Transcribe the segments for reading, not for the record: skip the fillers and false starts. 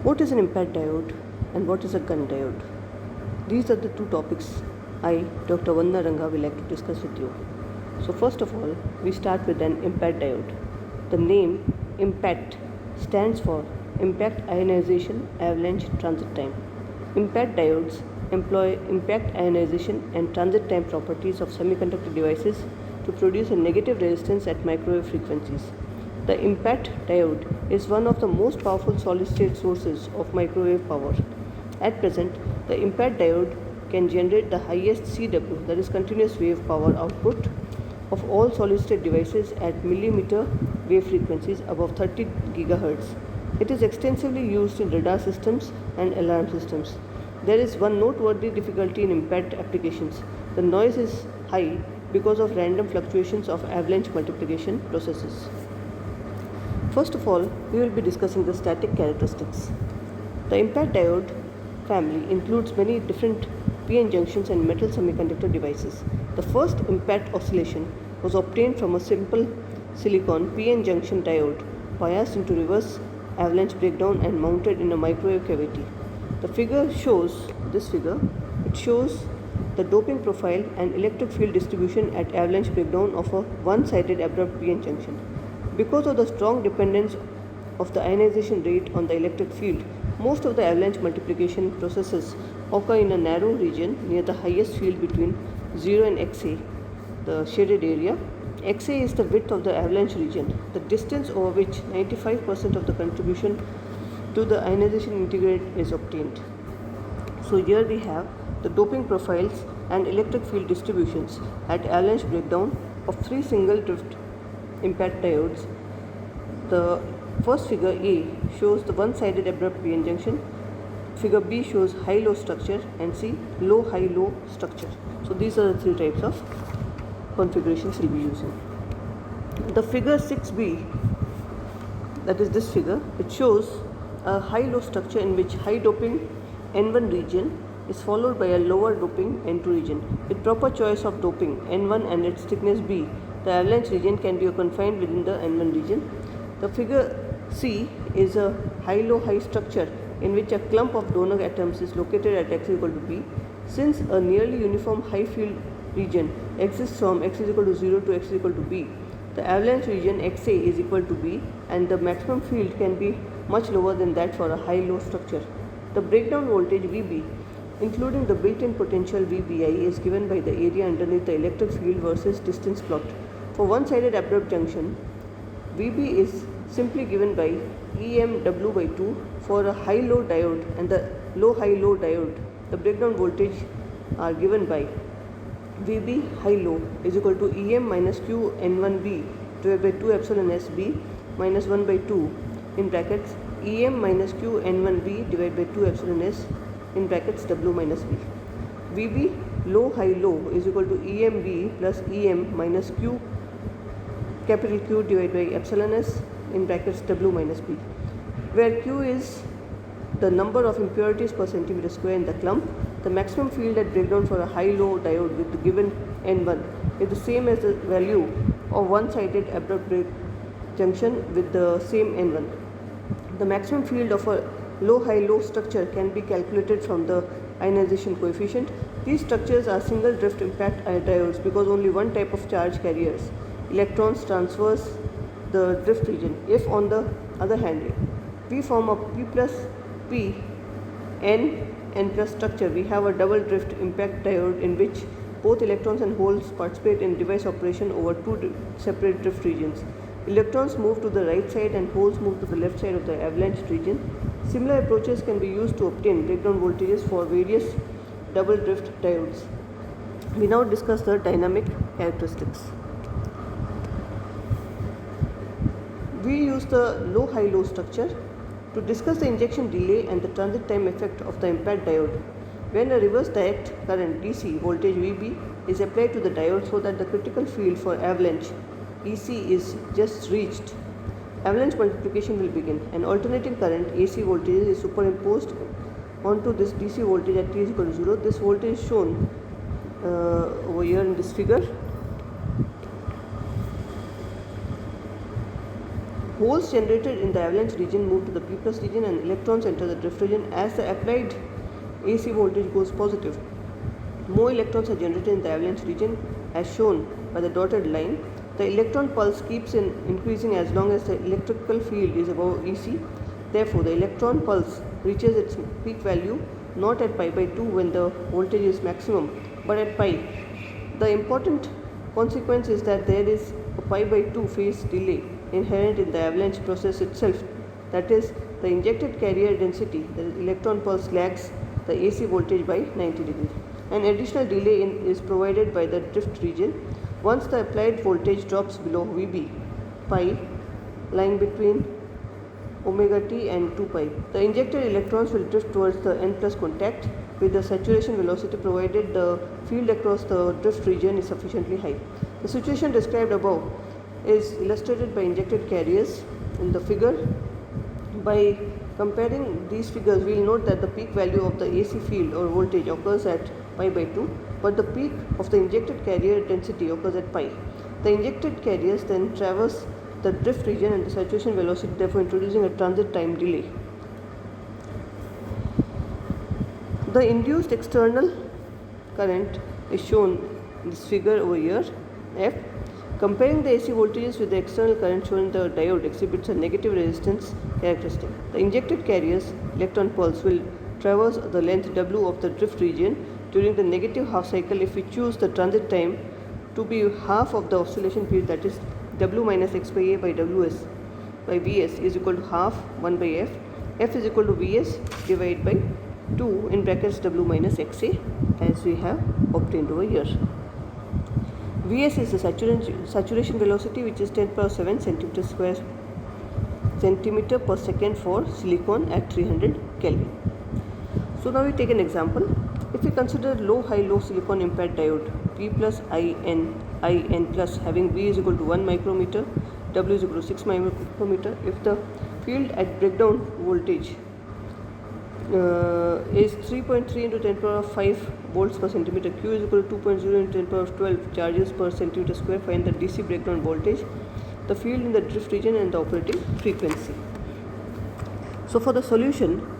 What is an impact diode and what is a gun diode? These are the two topics I, Dr. Vandana Ranga, will like to discuss with you. So first of all, we start with an impact diode. The name IMPACT stands for Impact Ionization Avalanche Transit Time. Impact diodes employ impact ionization and transit time properties of semiconductor devices to produce a negative resistance at microwave frequencies. The impact diode is one of the most powerful solid-state sources of microwave power. At present, the impact diode can generate the highest CW, that is continuous wave power output, of all solid-state devices at millimeter wave frequencies above 30 GHz. It is extensively used in radar systems and alarm systems. There is one noteworthy difficulty in impact applications. The noise is high because of random fluctuations of avalanche multiplication processes. First of all, we will be discussing the static characteristics. The impact diode family includes many different PN junctions and metal semiconductor devices. The first impact oscillation was obtained from a simple silicon PN junction diode biased into reverse avalanche breakdown and mounted in a microwave cavity. The figure shows the doping profile and electric field distribution at avalanche breakdown of a one-sided abrupt PN junction. Because of the strong dependence of the ionization rate on the electric field, most of the avalanche multiplication processes occur in a narrow region near the highest field between 0 and XA, the shaded area. XA is the width of the avalanche region, the distance over which 95% of the contribution to the ionization integrate is obtained. So here we have the doping profiles and electric field distributions at avalanche breakdown of three single drift impact diodes. The first figure A shows the one-sided abrupt PN junction, figure B shows high-low structure, and C low-high-low structure. So these are the three types of configurations we'll be using. The figure 6B, that is this figure, it shows a high-low structure in which high doping N1 region is followed by a lower doping N2 region. With proper choice of doping N1 and its thickness B, the avalanche region can be confined within the N1 region. The figure C is a high-low-high structure in which a clump of donor atoms is located at x equal to B. Since a nearly uniform high field region exists from x is equal to 0 to x is equal to B, the avalanche region XA is equal to B and the maximum field can be much lower than that for a high-low structure. The breakdown voltage VB, including the built-in potential VBI, is given by the area underneath the electric field versus distance plot. For one-sided abrupt junction, VB is simply given by EMW by 2. For a high-low diode and the low-high-low diode, the breakdown voltage are given by VB high-low is equal to EM minus Q N1B divided by 2 epsilon SB minus 1 by 2 in brackets EM minus Q N1B divided by 2 epsilon S in brackets W minus B. VB low-high-low is equal to EMB plus EM minus Q capital Q divided by epsilon S in brackets W minus B, where Q is the number of impurities per centimeter square in the clump. The maximum field at breakdown for a high-low diode with the given N1 is the same as the value of one-sided abrupt break junction with the same N1. The maximum field of a low-high-low structure can be calculated from the ionization coefficient. These structures are single drift impact diodes because only one type of charge carriers, electrons, transverse the drift region. If on the other hand we form a P plus P N plus structure, we have a double drift impact diode in which both electrons and holes participate in device operation over two separate drift regions. Electrons move to the right side and holes move to the left side of the avalanche region. Similar approaches can be used to obtain breakdown voltages for various double drift diodes. We now discuss the dynamic characteristics. We use the low-high-low structure to discuss the injection delay and the transit time effect of the impact diode. When a reverse direct current DC voltage VB is applied to the diode so that the critical field for avalanche EC is just reached, avalanche multiplication will begin. An alternating current AC voltage is superimposed onto this DC voltage at t is equal to 0. This voltage is shown over here in this figure. holes generated in the avalanche region move to the P plus region and electrons enter the drift region as the applied AC voltage goes positive. More electrons are generated in the avalanche region as shown by the dotted line. The electron pulse keeps increasing as long as the electrical field is above EC. Therefore, the electron pulse reaches its peak value not at pi by 2 when the voltage is maximum, but at pi. The important consequence is that there is a pi by 2 phase delay inherent in the avalanche process itself. That is, the injected carrier density, the electron pulse, lags the AC voltage by 90 degrees. An additional delay is provided by the drift region. Once the applied voltage drops below Vb, pi, lying between omega t and 2 pi, the injected electrons will drift towards the n plus contact with the saturation velocity provided the field across the drift region is sufficiently high. The situation described above is illustrated by injected carriers in the figure. By comparing these figures, we will note that the peak value of the AC field or voltage occurs at pi by 2, but the peak of the injected carrier density occurs at pi. The injected carriers then traverse the drift region and the saturation velocity, therefore introducing a transit time delay. The induced external current is shown in this figure over here, F. Comparing the AC voltages with the external current shown in the diode exhibits a negative resistance characteristic. The injected carrier's electron pulse will traverse the length W of the drift region during the negative half cycle if we choose the transit time to be half of the oscillation period, that is W minus x by A by Ws by Vs is equal to half 1 by F. F is equal to Vs divided by 2 in brackets W minus XA as we have obtained over here. Vs is the saturation velocity, which is 10 power 7 centimeter per second for silicon at 300 Kelvin. So now we take an example. If we consider low silicon impaired diode P plus IN plus having V is equal to 1 micrometer, W is equal to 6 micrometer, if the field at breakdown voltage is 3.3 into 10 power of 5 volts per centimeter, Q is equal to 2.0 into 10 power of 12 charges per centimeter square. Find the DC breakdown voltage, the field in the drift region and the operating frequency. So for the solution,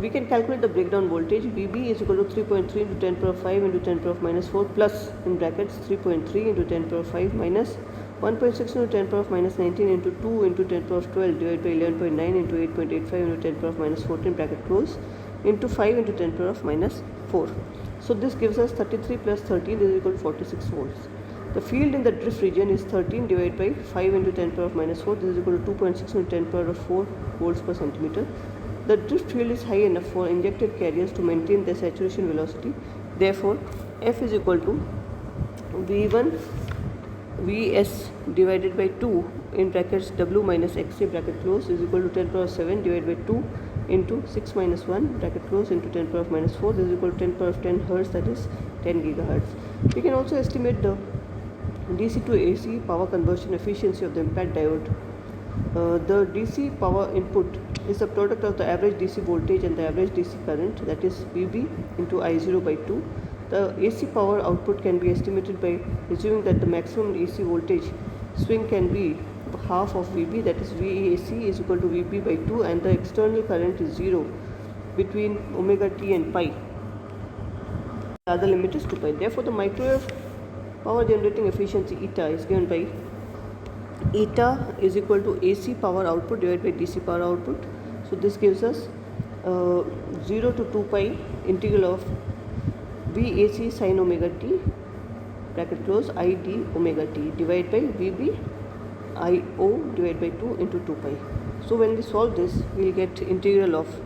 we can calculate the breakdown voltage. Vb is equal to 3.3 into 10 power of 5 into 10 power of minus 4 plus in brackets 3.3 into 10 power of 5 minus 1.6 into 10 power of minus 19 into 2 into 10 power of 12 divided by 11.9 into 8.85 into 10 power of minus 14 bracket close into 5 into 10 power of minus 4. So this gives us 33 plus 13 is equal to 46 volts. The field in the drift region is 13 divided by 5 into 10 power of minus 4. This is equal to 2.6 into 10 power of 4 volts per centimeter. The drift field is high enough for injected carriers to maintain their saturation velocity. Therefore, F is equal to V1 Vs divided by 2 in brackets W minus XA bracket close is equal to 10 power of 7 divided by 2 into 6 minus 1 bracket close into 10 power of minus 4. This is equal to 10 power of 10 Hertz, that is 10 gigahertz. We can also estimate the DC to AC power conversion efficiency of the impaired diode. The DC power input is the product of the average DC voltage and the average DC current, that is Vb into I0 by 2. The AC power output can be estimated by assuming that the maximum AC voltage swing can be half of Vb, that is VAC is equal to Vb by 2, and the external current is 0 between omega t and pi. The other limit is 2 pi. Therefore, the microwave power generating efficiency eta is given by eta is equal to AC power output divided by DC power output. So this gives us 0 to 2 pi integral of VAC sin omega t bracket close I d omega t divided by Vb I0 divided by 2 into 2 pi. So when we solve this, we will get integral of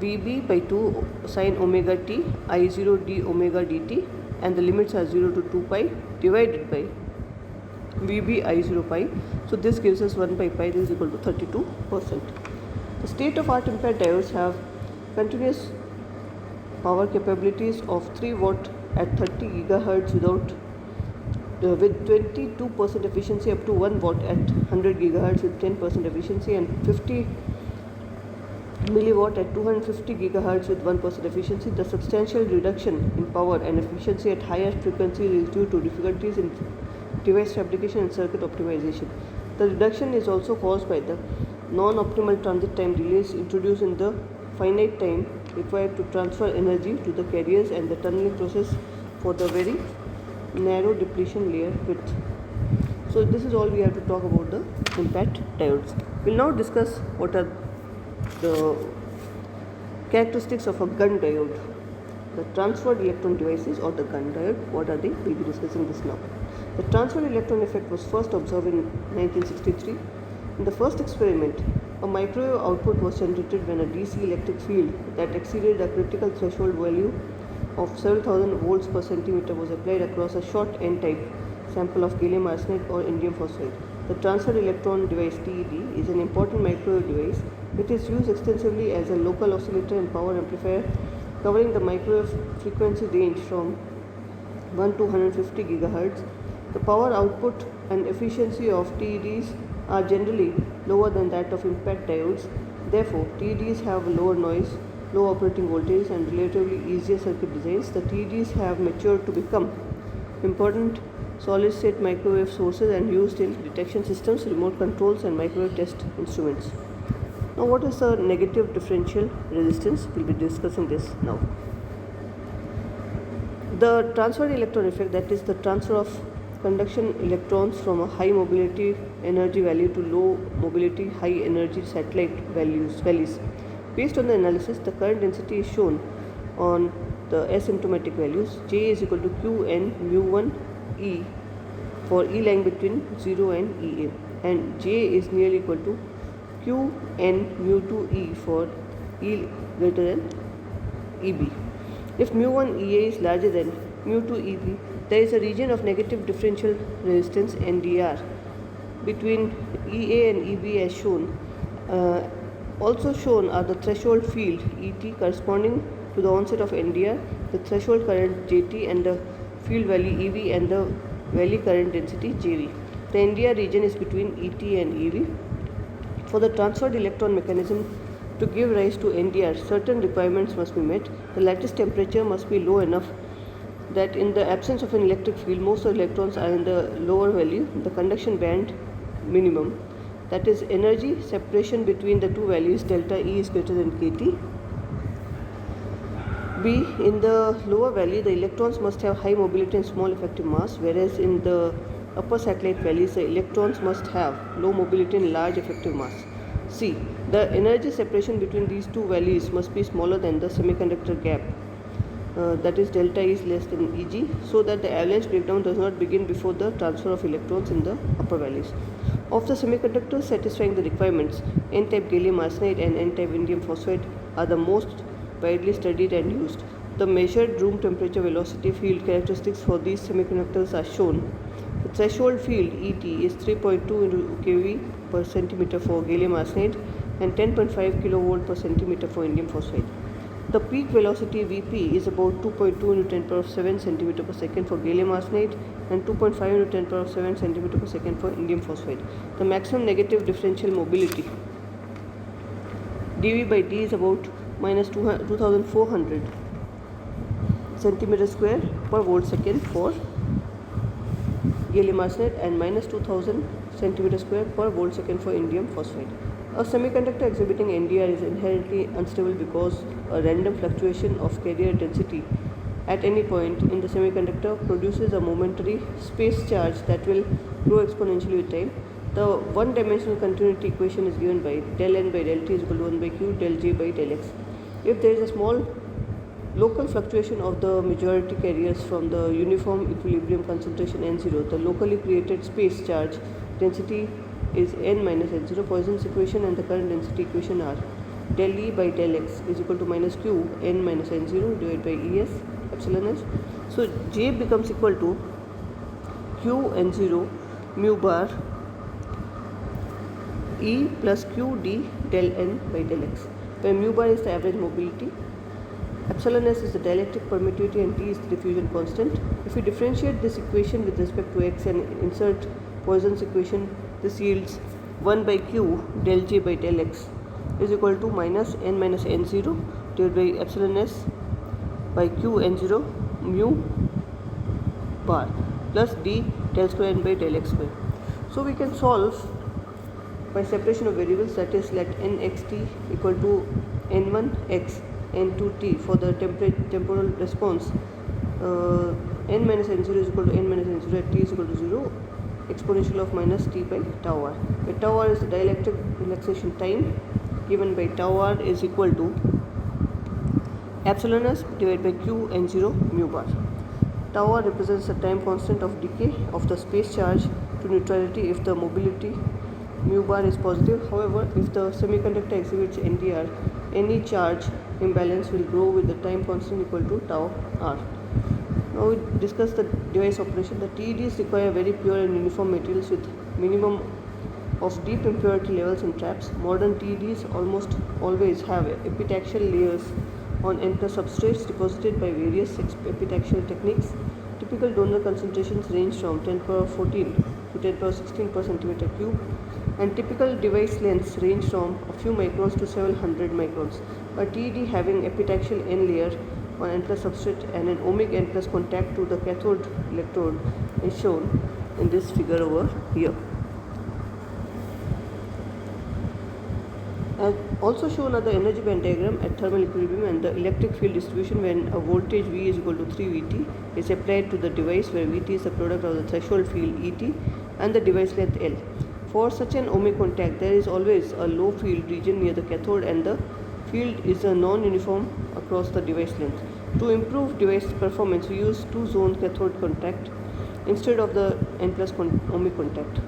Vb by 2 sin omega t I0 d omega dt, and the limits are 0 to 2 pi divided by Vb I0 pi. So this gives us 1 by pi, this is equal to 32%. The state-of-art impaired diodes have continuous power capabilities of 3 watt at 30 gigahertz with 22% efficiency up to 1 watt at 100 gigahertz with 10% efficiency, and 50 milliwatt at 250 gigahertz with 1% efficiency. The substantial reduction in power and efficiency at higher frequencies is due to difficulties in device fabrication and circuit optimization. The reduction is also caused by the non-optimal transit time delays introduced in the finite time required to transfer energy to the carriers and the tunneling process for the very narrow depletion layer width. So this is all we have to talk about the impact diodes. We'll now discuss what are the characteristics of a gun diode. The transferred electron devices or the gun diode, what are they? We'll be discussing this now. The transferred electron effect was first observed in 1963. In the first experiment, a microwave output was generated when a DC electric field that exceeded a critical threshold value of several thousand volts per centimeter was applied across a short N-type sample of gallium arsenide or indium phosphide. The transferred electron device TED is an important microwave device. It is used extensively as a local oscillator and power amplifier, covering the microwave frequency range from 1 to 150 GHz. The power output and efficiency of TEDs are generally lower than that of impact diodes. Therefore, TEDs have lower noise, low operating voltage, and relatively easier circuit designs. The TEDs have matured to become important solid-state microwave sources and used in detection systems, remote controls, and microwave test instruments. Now, what is the negative differential resistance? We'll be discussing this now. The transferred electron effect, that is the transfer of conduction electrons from a high mobility energy value to low mobility high energy satellite valleys. Based on the analysis, the current density is shown on the asymptomatic values. J is equal to Qn mu1 E for E lying between 0 and Ea, and J is nearly equal to Qn mu2 E for E greater than Eb. If mu1 Ea is larger than mu2 Eb, there is a region of negative differential resistance NDR between Ea and Eb as shown. Also shown are the threshold field Et corresponding to the onset of NDR, the threshold current Jt, and the field value Ev and the valley current density Jv. The NDR region is between Et and Ev. For the transferred electron mechanism to give rise to NDR, certain requirements must be met. The lattice temperature must be low enough that in the absence of an electric field, most of the electrons are in the lower value, the conduction band minimum. That is, energy separation between the two values delta E is greater than kT. B. In the lower value, the electrons must have high mobility and small effective mass, whereas in the upper satellite values, the electrons must have low mobility and large effective mass. C. The energy separation between these two values must be smaller than the semiconductor gap, that is delta E is less than Eg, so that the avalanche breakdown does not begin before the transfer of electrons in the upper values. Of the semiconductors satisfying the requirements, N-type gallium arsenide and N-type indium phosphide are the most widely studied and used. The measured room temperature velocity field characteristics for these semiconductors are shown. The threshold field Et is 3.2 into keV per centimeter for gallium arsenide and 10.5 kilovolt per centimeter for indium phosphide. The peak velocity Vp is about 2.2 into 10 power of 7 centimeter per second for gallium arsenide and 2.5 into 10 power of 7 centimeter per second for indium phosphide. The maximum negative differential mobility dV by d is about minus 2400 centimeter square per volt second for gallium arsenide and minus 2000 centimeter square per volt second for indium phosphide. A semiconductor exhibiting NDR is inherently unstable because a random fluctuation of carrier density at any point in the semiconductor produces a momentary space charge that will grow exponentially with time. The one-dimensional continuity equation is given by del n by del t is equal to 1 by q del j by del x. If there is a small local fluctuation of the majority carriers from the uniform equilibrium concentration n0, the locally created space charge density is n minus n0. Poisson's equation and the current density equation are del E by del x is equal to minus q n minus n0 divided by Es epsilon s. So J becomes equal to q n0 mu bar E plus q d del n by del x, where mu bar is the average mobility, epsilon s is the dielectric permittivity, and T is the diffusion constant. If we differentiate this equation with respect to x and insert Poisson's equation, this yields 1 by q del j by del x is equal to minus n minus n0 divided by epsilon s by q n0 mu bar plus d del square n by del x square. So we can solve by separation of variables, that is, let nxt equal to n1x n2t for the temporal response. N minus n0 is equal to n minus n0 at t is equal to 0, exponential of minus t by tau r, where tau r is the dielectric relaxation time given by tau r is equal to epsilon s divided by q n0 mu bar. Tau r represents the time constant of decay of the space charge to neutrality if the mobility mu bar is positive. However, if the semiconductor exhibits NDR, any charge imbalance will grow with the time constant equal to tau r. Now we discuss the device operation. The TEDs require very pure and uniform materials with minimum of deep impurity levels in traps. Modern TEDs almost always have epitaxial layers on N plus substrates deposited by various epitaxial techniques. Typical donor concentrations range from 10 power 14 to 10 power 16 per centimeter cube, and typical device lengths range from a few microns to several hundred microns. A TED having epitaxial N layer on N plus substrate and an ohmic N plus contact to the cathode electrode is shown in this figure over here. As also shown are the energy band diagram at thermal equilibrium and the electric field distribution when a voltage V is equal to 3 Vt is applied to the device, where Vt is the product of the threshold field Et and the device length L. For such an ohmic contact, there is always a low field region near the cathode and the field is a non-uniform across the device length. To improve device performance, we use two-zone cathode contact instead of the N plus ohmic contact.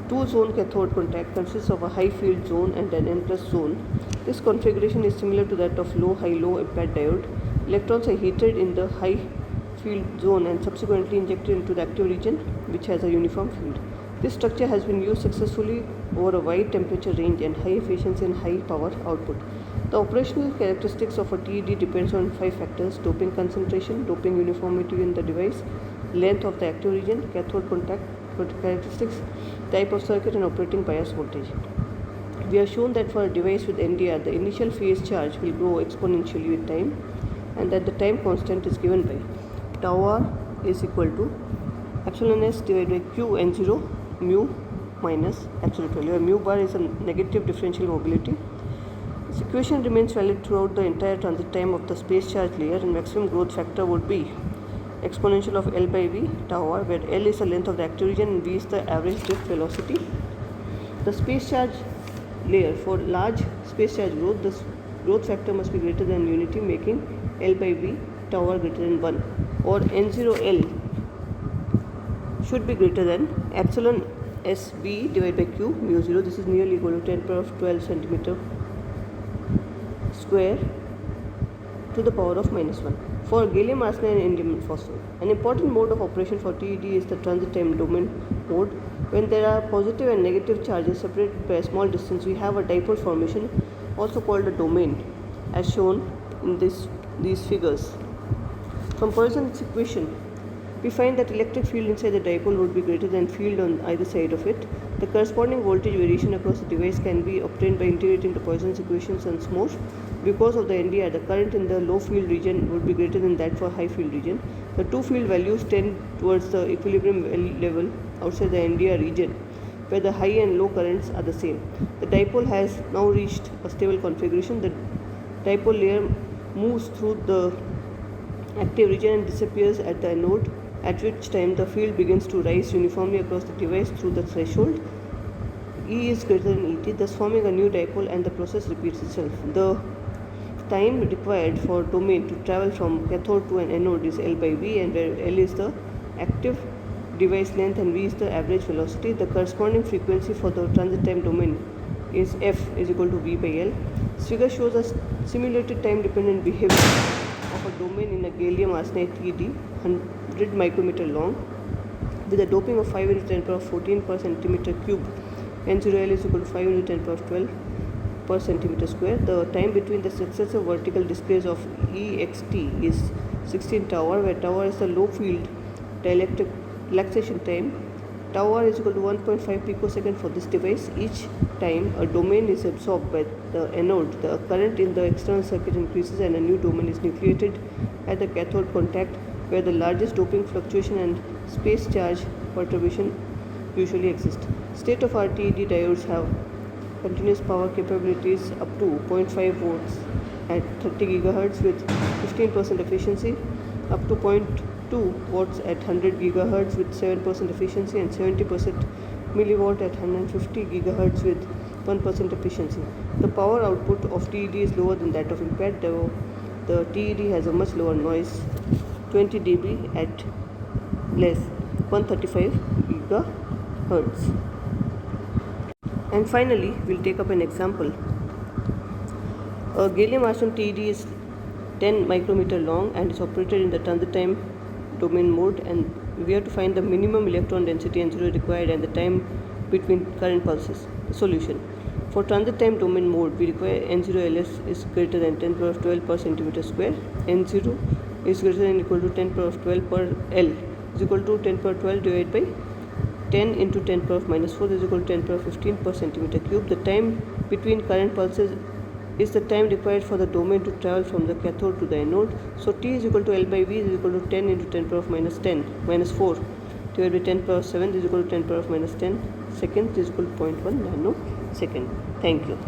Two-zone cathode contact consists of a high field zone and an N plus zone. This configuration is similar to that of low-high-low impaired diode. Electrons are heated in the high field zone and subsequently injected into the active region, which has a uniform field. This structure has been used successfully over a wide temperature range and high efficiency and high power output. The operational characteristics of a TED depends on 5 factors: doping concentration, doping uniformity in the device, length of the active region, cathode contact characteristics, type of circuit, and operating bias voltage. We have shown that for a device with NDR, the initial phase charge will grow exponentially with time, and that the time constant is given by tau r is equal to epsilon s divided by q n0 mu minus absolute value, where mu bar is a negative differential mobility. This equation remains valid throughout the entire transit time of the space charge layer, and maximum growth factor would be exponential of L by V tau r, where L is the length of the active region and V is the average drift velocity. The space charge layer, for large space charge growth, the growth factor must be greater than unity, making L by V tau r greater than 1, or N0L should be greater than epsilon SV divided by Q mu 0. This is nearly equal to 10 power of 12 centimeter square to the power of minus 1. For gallium arsenide and indium phosphide, an important mode of operation for TED is the transit time domain mode. When there are positive and negative charges separated by a small distance, we have a dipole formation, also called a domain, as shown in these figures. From Poisson's equation, we find that electric field inside the dipole would be greater than field on either side of it. The corresponding voltage variation across the device can be obtained by integrating the Poisson's equations once more. Because of the NDR, the current in the low field region would be greater than that for high field region. The two field values tend towards the equilibrium level outside the NDR region, where the high and low currents are the same. The dipole has now reached a stable configuration. The dipole layer moves through the active region and disappears at the anode, at which time the field begins to rise uniformly across the device through the threshold. E is greater than Et, thus forming a new dipole, and the process repeats itself. The time required for domain to travel from cathode to an anode is L by V, and where L is the active device length and V is the average velocity. The corresponding frequency for the transit time domain is F is equal to V by L. This figure shows a simulated time dependent behavior of a domain in a gallium arsenide TED, 100 micrometer long, with a doping of 5 into 10 power 14 per centimeter cube. N0L is equal to 5 into 10 power 12 per centimeter square. The time between the successive vertical displays of EXT is 16 tau r, where tau r is the low field dielectric relaxation time. Tau r is equal to 1.5 picosecond for this device. Each time a domain is absorbed by the anode, the current in the external circuit increases and a new domain is nucleated at the cathode contact, where the largest doping fluctuation and space charge perturbation usually exist. State-of-art TED diodes have continuous power capabilities up to 0.5 volts at 30 GHz with 15% efficiency, up to 0.2 watts at 100 GHz with 7% efficiency, and 70% milliwatt at 150 GHz with 1% efficiency. The power output of TED is lower than that of IMPAD, though the TED has a much lower noise, 20 dB at less 135 GHz. And finally, we'll take up an example. A gallium arsenide TED is 10 micrometer long and is operated in the transit time domain mode, and we have to find the minimum electron density N0 required and the time between current pulses. Solution. For transit time domain mode, we require N0 LS is greater than 10 power of 12 per centimeter square. N0 is greater than equal to 10 power of 12 per L is equal to 10 power 12 divided by 10 into 10 power of minus 4 is equal to 10 power of 15 per centimeter cube. The time between current pulses is the time required for the domain to travel from the cathode to the anode. So T is equal to L by V is equal to 10 into 10 power of minus 4 divided by 10 power of 7 is equal to 10 power of minus 10 seconds is equal to 0.1 nanosecond. Thank you.